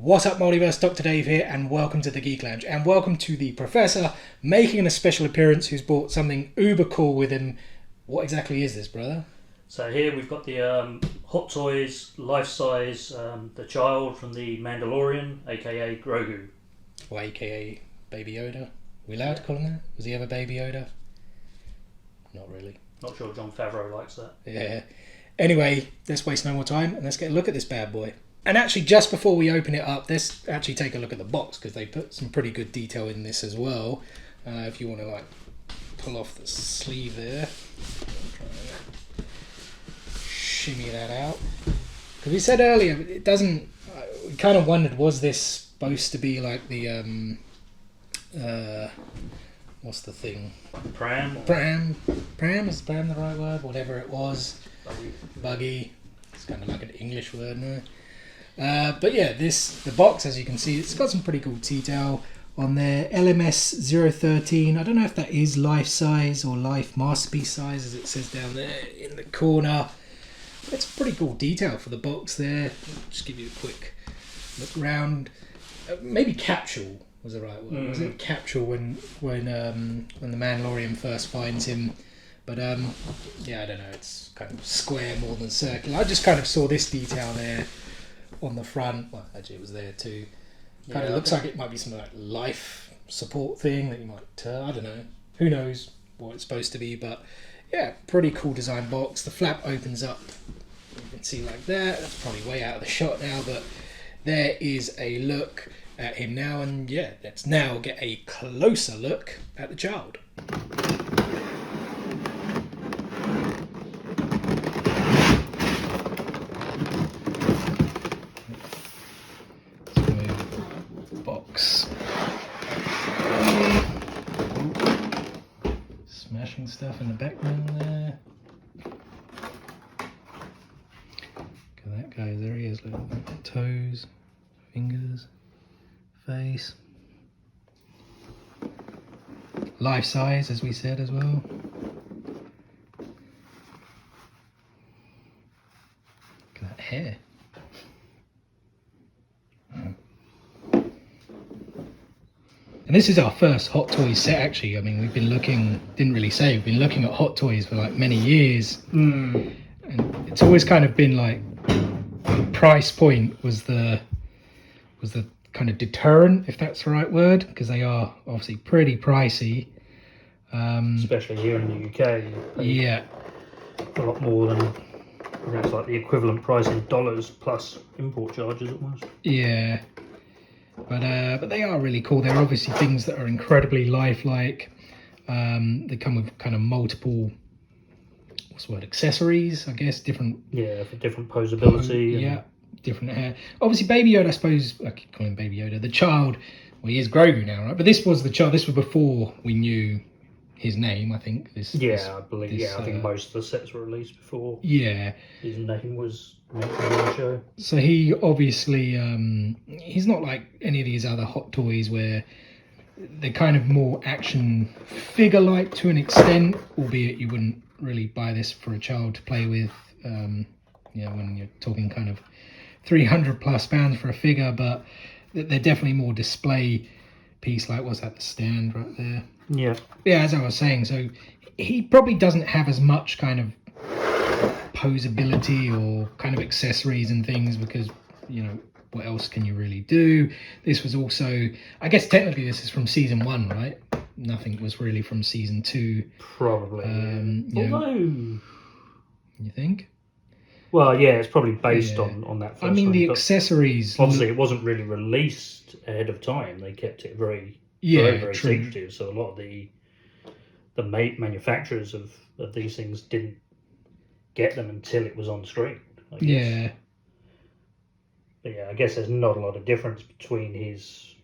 What's up, Multiverse? Dr. Dave here, and welcome to the Geek Lounge. And welcome to the Professor making a special appearance who's brought something uber cool with him. What exactly is this, brother? So here we've got the Hot Toys life-size the child from the Mandalorian, aka Grogu. Or aka Baby Yoda. Are we allowed to call him that? Was he ever Baby Yoda? Not really. Not sure Jon Favreau likes that. Yeah. Anyway, let's waste no more time and let's get a look at this bad boy. And actually, just before we open it up, let's actually take a look at the box because they put some pretty good detail in this as well. If you want to pull off the sleeve there, shimmy that out. Because we said earlier, it doesn't. We kind of wondered, was this supposed to be like the what's the thing? Pram. Is pram the right word? Whatever it was. Buggy. It's kind of like an English word now. But yeah, the box, as you can see, it's got some pretty cool detail on there. LMS 013. I don't know if that is life size or life masterpiece size, as it says down there in the corner. It's pretty cool detail for the box there. Just give you a quick look around. Maybe capsule was the right word. Was it capsule when the Mandalorian first finds him? But yeah, I don't know. It's kind of square more than circular. I just kind of saw this detail there on the front. Well, actually it was there too. Kind of looks like it might be some like life support thing that you might I don't know, who knows what it's supposed to be, but yeah, pretty cool design box. The flap opens up, you can see like that. That's probably way out of the shot now, but there is a look at him now. And yeah, let's now get a closer look at the child. Box. Smashing stuff in the background there. Look at that, guys. There he is. Look at the toes, fingers, face. Life size, as we said as well. Look at that hair. And this is our first Hot Toys set, actually. I mean, we've been looking, didn't really say, we've been looking at Hot Toys for like many years. And it's always kind of been like, the price point was the kind of deterrent, if that's the right word, because they are obviously pretty pricey. Especially here in the UK. Yeah. A lot more than, I think it's like the equivalent price in dollars plus import charges almost. Yeah. But they are really cool. They're obviously things that are incredibly lifelike. They come with kind of multiple, what's the word, accessories, I guess, different. Yeah, for different posability. Yeah, different hair. Obviously, Baby Yoda, I suppose, I keep calling him Baby Yoda. The child, well, he is Grogu now, right? But this was the child, this was before we knew his name, I think. I believe. I think most of the sets were released before. Yeah. His name was mentioned in the show. So he obviously, he's not like any of these other Hot Toys where they're kind of more action figure-like to an extent, albeit you wouldn't really buy this for a child to play with, when you're talking kind of 300 plus pounds for a figure, but they're definitely more display piece, like, what's that, the stand right there? Yeah. Yeah, as I was saying, so he probably doesn't have as much kind of posability or kind of accessories and things because, what else can you really do? This was also, I guess technically this is from season 1, right? Nothing was really from season 2. Probably. Although... You think? Well, yeah, it's probably based on that first I mean, one, the accessories... Obviously, it wasn't really released ahead of time. They kept it very true. secretive. So a lot of the manufacturers of these things didn't get them until it was on screen, I guess. Yeah. But yeah, I guess there's not a lot of difference between his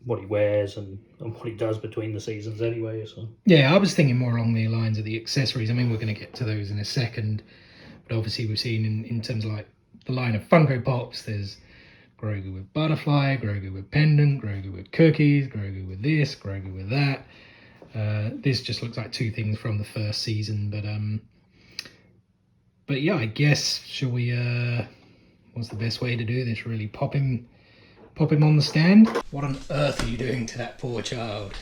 what he wears and what he does between the seasons anyway. So yeah, I was thinking more along the lines of the accessories. I mean, we're going to get to those in a second, but obviously we've seen in terms of like the line of Funko Pops, there's Grogu with butterfly, Grogu with pendant, Grogu with cookies, Grogu with this, Grogu with that. This just looks like two things from the first season, but yeah, I guess shall we what's the best way to do this, really. Pop him on the stand. What on earth are you doing to that poor child?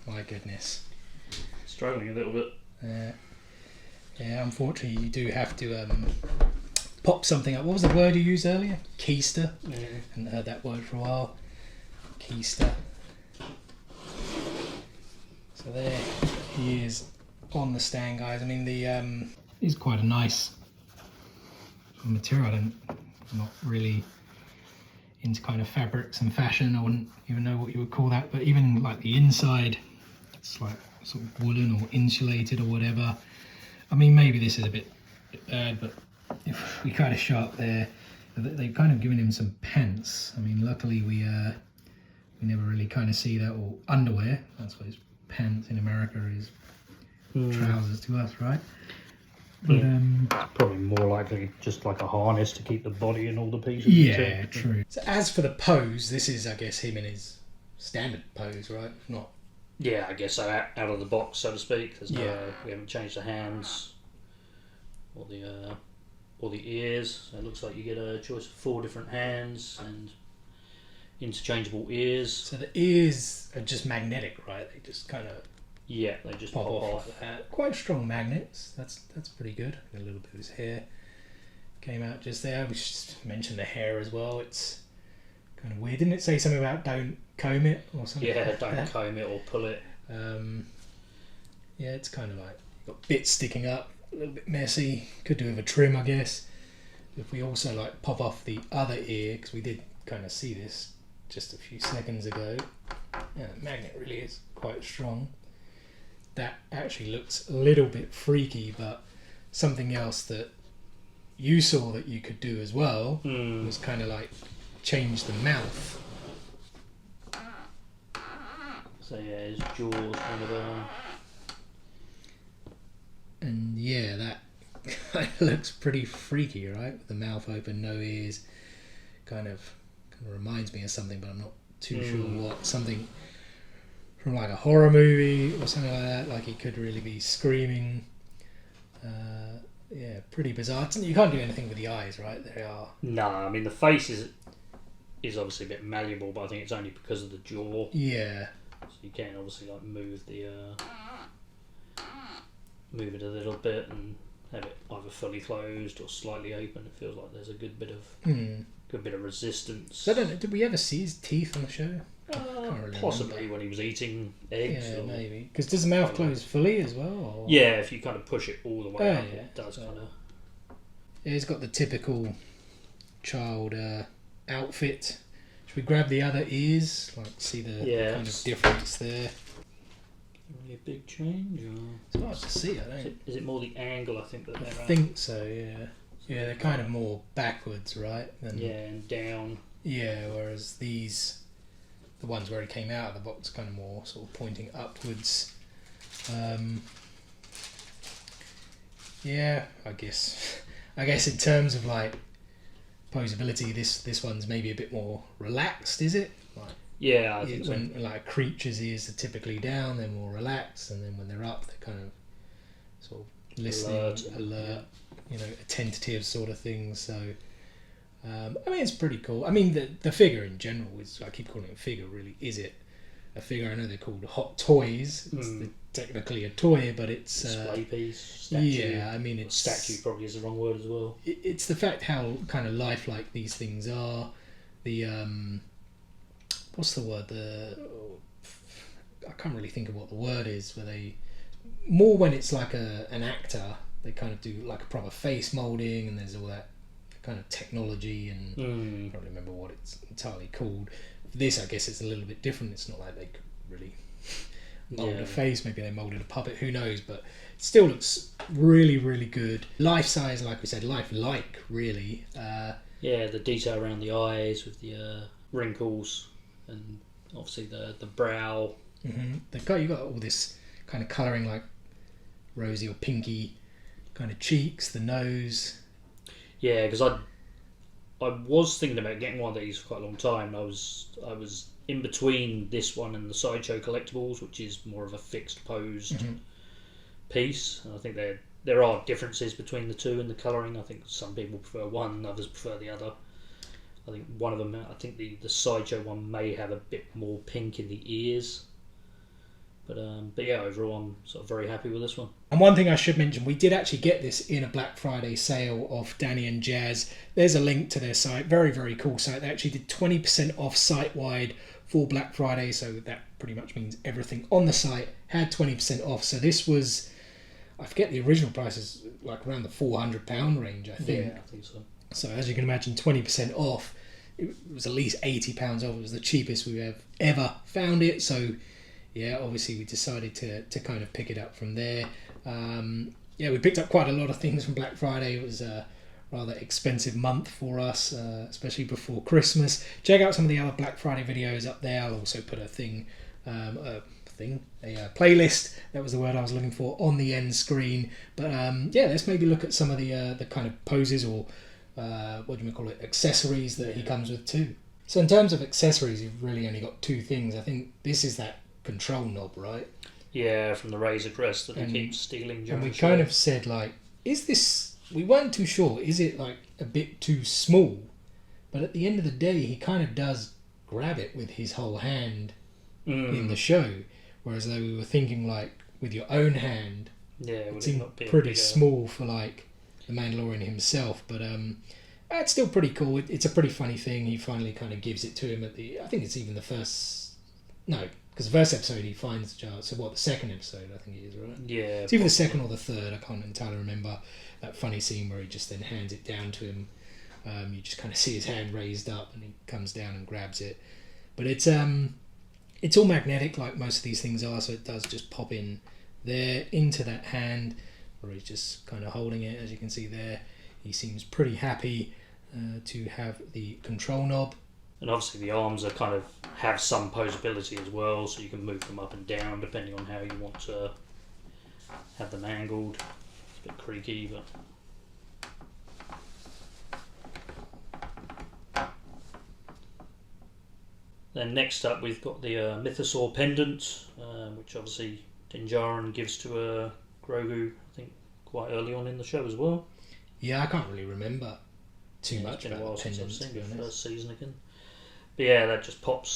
My goodness. Struggling a little bit. Yeah, unfortunately you do have to pop something up. What was the word you used earlier? Keister. Yeah. Hadn't heard that word for a while. Keister. So there he is on the stand, guys. I mean, the he's quite a nice material. I'm not really into kind of fabrics and fashion. I wouldn't even know what you would call that, but even like the inside, it's like sort of woolen or insulated or whatever. I mean, maybe this is a bit bad, but if we kind of show up there, they've kind of given him some pants. I mean, luckily we never really kind of see that, or underwear. That's what his pants in America is. Trousers to us, right? But probably more likely just like a harness to keep the body and all the pieces. Yeah, true. So as for the pose, this is, I guess, him in his standard pose, right? Not. Yeah, I guess so. Out of the box, so to speak. There's no, we haven't changed the hands or the ears. So it looks like you get a choice of 4 different hands and interchangeable ears. So the ears are just magnetic, right? They just kind of they just pop off. Like that. Quite strong magnets. That's pretty good. A little bit of his hair came out just there. We should just mention the hair as well. It's kind of weird. Didn't it say something about don't comb it or something? Yeah, like don't that? comb it or pull it. Yeah, it's kind of like you've got bits sticking up, a little bit messy. Could do with a trim, I guess. If we also like pop off the other ear, because we did kind of see this just a few seconds ago. Yeah, the magnet really is quite strong. That actually looks a little bit freaky, but something else that you saw that you could do as well was kind of like change the mouth. So yeah, his jaws kind of And yeah, that kind of looks pretty freaky, right? With the mouth open, no ears. Kind of reminds me of something, but I'm not too sure what. Something from like a horror movie or something like that. Like he could really be screaming. Yeah, pretty bizarre. You can't do anything with the eyes, right? They are. No, I mean the face is obviously a bit malleable, but I think it's only because of the jaw. Yeah. So you can obviously like move it a little bit and have it either fully closed or slightly open. It feels like there's a good bit of resistance. So I don't know. Did we ever see his teeth on the show? Possibly remember. when he was eating eggs. Yeah, or, maybe. Because does the mouth close fully as well? Or? Yeah, if you kind of push it all the way up, yeah. it does kind of. Yeah, he's got the typical child outfit. Should we grab the other ears? Like, see the kind of difference there. Really a big change? Or... It's hard to see, I think. Is it more the angle, I think, that I they're at? think so, yeah. Yeah, they're kind of more backwards, right? And down. Yeah, whereas these, the ones where he came out of the box, kind of more sort of pointing upwards. Yeah, I guess in terms of like posability, this one's maybe a bit more relaxed, is it? Like, yeah, I think when like creatures' ears are typically down, they're more relaxed, and then when they're up, they're kind of sort of listening, alert, attentive sort of thing. So, I mean, it's pretty cool. I mean, the figure in general is, I keep calling it a figure, really. Is it a figure? I know they're called hot toys. It's technically a toy, but it's display piece, statue. Yeah, I mean, it's statue probably is the wrong word as well. It's the fact how kind of lifelike these things are. The what's the word? I can't really think of what the word is. Where they more when it's like an actor, they kind of do like a proper face molding, and there's all that kind of technology, and I don't remember what it's entirely called. This, I guess, it's a little bit different. It's not like they could really mold a face. Maybe they molded a puppet. Who knows? But it still looks really, really good. Life size, like we said, lifelike, really. Yeah, the detail around the eyes with the wrinkles, and obviously the brow. Mm-hmm. You got all this kind of colouring, like rosy or pinky kind of cheeks, the nose. Yeah, because I was thinking about getting one of these for quite a long time. I was in between this one and the Sideshow Collectibles, which is more of a fixed posed piece. And I think there are differences between the two in the colouring. I think some people prefer one, others prefer the other. I think one of them, I think the Sideshow one may have a bit more pink in the ears. But yeah, overall I'm sort of very happy with this one. And one thing I should mention, we did actually get this in a Black Friday sale off Danny and Jazz. There's a link to their site. Very, very cool site. They actually did 20% off site-wide for Black Friday, so that pretty much means everything on the site had 20% off. So this was, I forget the original price is like around the £400 range, I think. Yeah, I think so. So as you can imagine, 20% off, it was at least £80 off. It was the cheapest we've ever found it. So yeah, obviously we decided to kind of pick it up from there. We picked up quite a lot of things from Black Friday. It was a rather expensive month for us, especially before Christmas. Check out some of the other Black Friday videos up there. I'll also put a playlist, that was the word I was looking for, on the end screen. But let's maybe look at some of the kind of poses or accessories that he comes with too. So in terms of accessories, you've really only got two things. I think this is that control knob, right? Yeah, from the Razor Crest that he keeps stealing. And we kind of said, like, is this... We weren't too sure. Is it, like, a bit too small? But at the end of the day, he kind of does grab it with his whole hand in the show. Whereas though we were thinking, like, with your own hand, it seemed pretty small for, like, the Mandalorian himself. But it's still pretty cool. It's a pretty funny thing. He finally kind of gives it to him at the... I think it's even the first... No, because the first episode he finds Jar. So what, the second episode I think it is, right? Yeah. It's either the second or the third. I can't entirely remember. That funny scene where he just then hands it down to him. You just kind of see his hand raised up and he comes down and grabs it. But it's all magnetic like most of these things are, so it does just pop in there into that hand where he's just kind of holding it. As you can see there, he seems pretty happy to have the control knob. And obviously the arms are kind of have some posability as well, so you can move them up and down depending on how you want to have them angled. It's a bit creaky, but... Then next up we've got the Mythosaur pendant, which obviously Din Djarin gives to Grogu, I think, quite early on in the show as well. Yeah, I can't really remember too much about the pendant, to be honest. First season again. But yeah, that just pop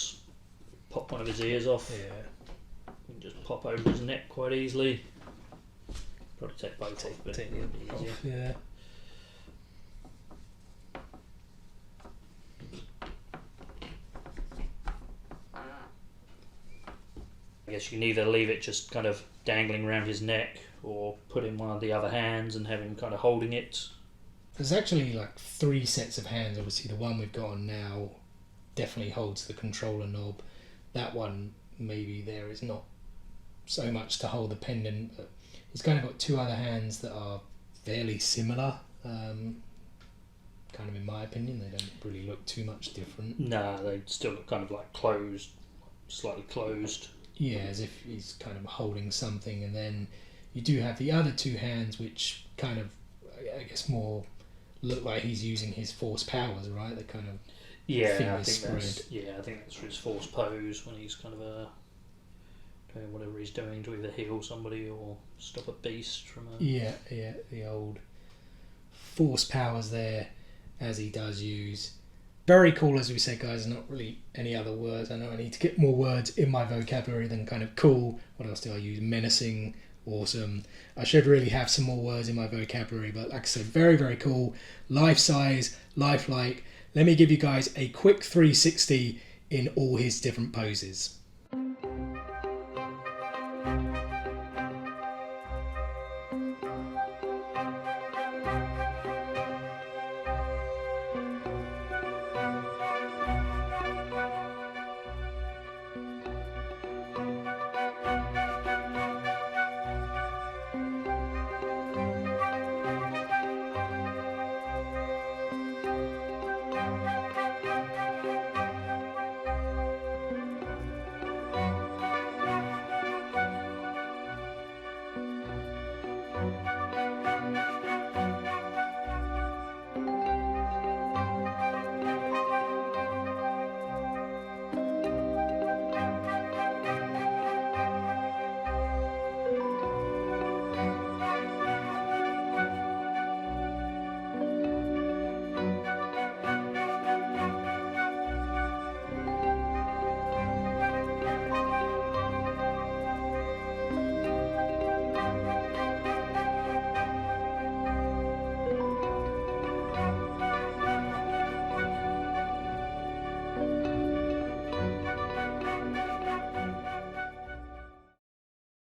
one of his ears off. Yeah. You can just pop over his neck quite easily. Probably take both off, but take it off, yeah. I guess you can either leave it just kind of dangling around his neck or put in one of the other hands and have him kind of holding it. There's actually like 3 sets of hands. Obviously the one we've got on now definitely holds the controller knob. That one maybe there is not so much to hold the pendant, but he's kind of got 2 other hands that are fairly similar. Kind of in my opinion, they don't really look too much different. No, they still look kind of like closed, slightly closed. Yeah, as if he's kind of holding something, and then you do have the other 2 hands which kind of, I guess, more look like he's using his force powers, right? They kind of fingers spread. I think that's for his force pose when he's kind of doing whatever he's doing to either heal somebody or stop a beast from a... Yeah, the old force powers there, as he does use. Very cool, as we said, guys. Not really any other words. I know I need to get more words in my vocabulary than kind of cool. What else do I use? Menacing, awesome. I should really have some more words in my vocabulary, but like I said, very, very cool. Life size, lifelike. Let me give you guys a quick 360 in all his different poses.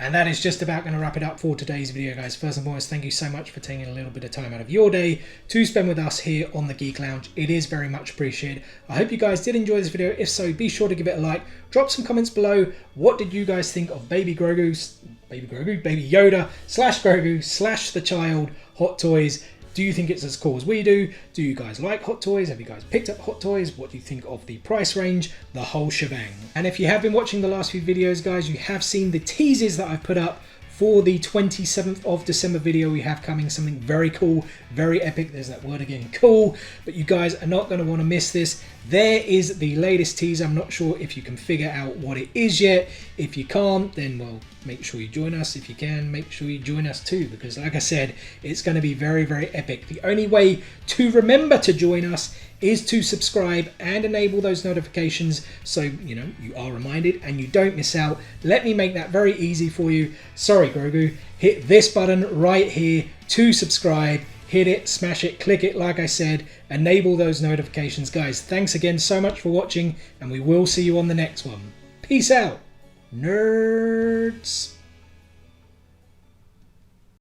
And that is just about going to wrap it up for today's video, guys. First and foremost, thank you so much for taking a little bit of time out of your day to spend with us here on the Geek Lounge. It is very much appreciated. I hope you guys did enjoy this video. If so, be sure to give it a like. Drop some comments below. What did you guys think of Baby Yoda / Grogu / the child Hot Toys? Do you think it's as cool as we do? Do you guys like Hot Toys? Have you guys picked up Hot Toys? What do you think of the price range? The whole shebang. And if you have been watching the last few videos, guys, you have seen the teasers that I've put up for the 27th of December video we have coming. Something very cool, very epic. There's that word again, cool. But you guys are not going to want to miss this. There is the latest teaser. I'm not sure if you can figure out what it is yet. If you can't, then, well, make sure you join us. If you can, make sure you join us too, because like I said, it's going to be very, very epic. The only way to remember to join us is to subscribe and enable those notifications so you are reminded and you don't miss out. Let me make that very easy for you. Sorry, Grogu. Hit this button right here to subscribe. Hit it, smash it, click it, like I said. Enable those notifications. Guys, thanks again so much for watching, and we will see you on the next one. Peace out, nerds.